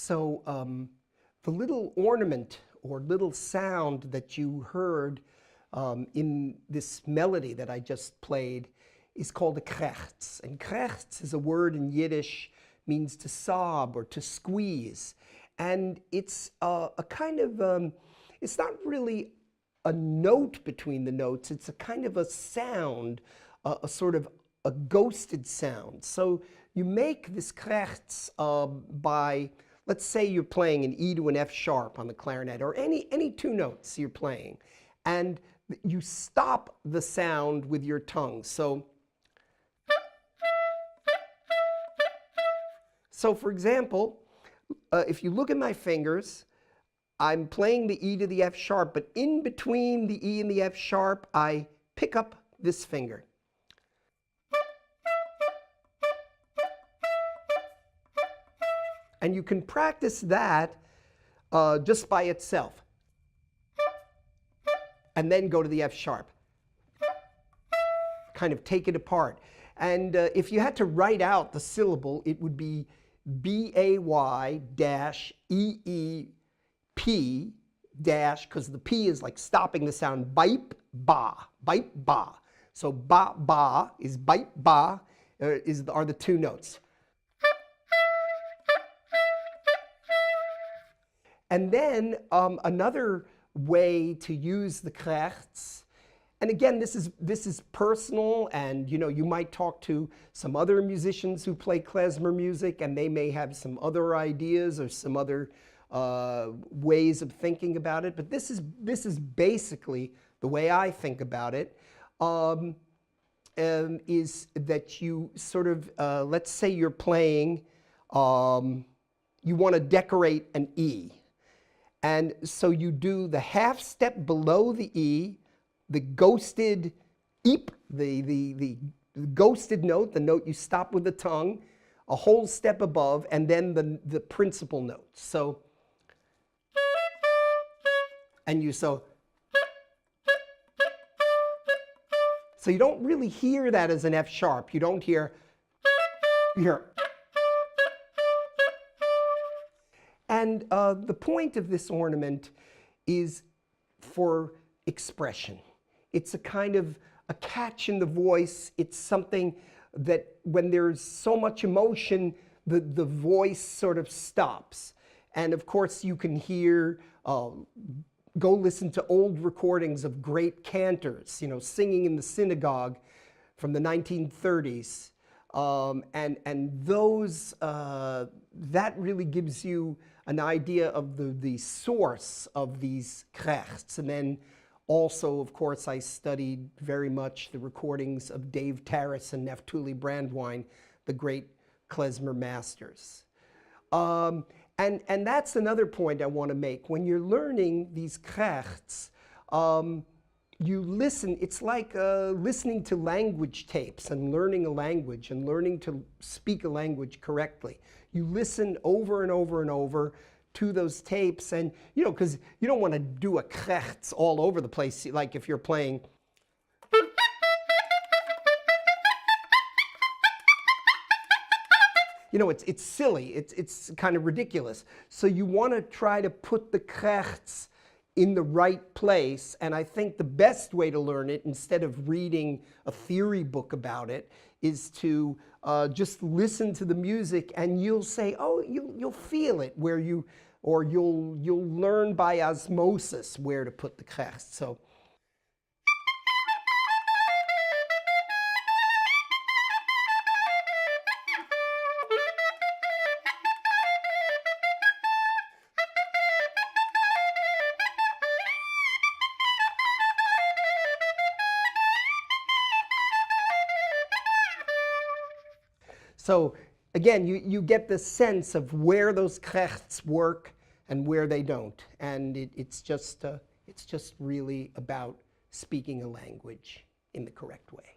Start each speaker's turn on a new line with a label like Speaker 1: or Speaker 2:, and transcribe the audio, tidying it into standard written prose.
Speaker 1: So the little ornament or little sound that you heard in this melody that I just played is called a Krekhts. And Krekhts is a word in Yiddish, means to sob or to squeeze. And it's a kind of, it's not really a note between the notes, it's a kind of a sound, a sort of a ghosted sound. So you make this Krekhts by, let's say you're playing an E to an F sharp on the clarinet, or any two notes you're playing, and you stop the sound with your tongue. So for example, if you look at my fingers, I'm playing the E to the F sharp, but in between the E and the F sharp, I pick up this finger. And you can practice that just by itself. And then go to the F sharp. Kind of take it apart. And if you had to write out the syllable, it would be B-A-Y-E-E-P dash, because the P is like stopping the sound, bipe, ba, bipe, ba. So ba, ba is bipe, ba, are the two notes. And then another way to use the Krekhts, and again, this is personal, and you might talk to some other musicians who play klezmer music, and they may have some other ideas or some other ways of thinking about it. But this is basically the way I think about it. Is that you sort of let's say you're playing, you want to decorate an E. And so you do the half step below the E, the ghosted eep, the ghosted note, the note you stop with the tongue, a whole step above, and then the principal note. So, and so you don't really hear that as an F sharp. You don't hear, you hear. And the point of this ornament is for expression. It's a kind of a catch in the voice. It's something that when there's so much emotion, the voice sort of stops. And of course you can hear, go listen to old recordings of great cantors, singing in the synagogue from the 1930s. And those, that really gives you an idea of the source of these Krekhts. And then also, of course, I studied very much the recordings of Dave Tarras and Naftuli Brandwine, the great klezmer masters. And that's another point I want to make. When you're learning these Krekhts, you listen, it's like listening to language tapes and learning a language and learning to speak a language correctly. You listen over and over and over to those tapes, and because you don't want to do a Krekhts all over the place, like if you're playing. It's silly, it's kind of ridiculous. So you want to try to put the Krekhts in the right place, and I think the best way to learn it, instead of reading a theory book about it, is to just listen to the music, and you'll say, oh, you'll feel it where you'll learn by osmosis where to put the Krekhts. So. So again, you get the sense of where those Krekhts work and where they don't. And it's just really about speaking a language in the correct way.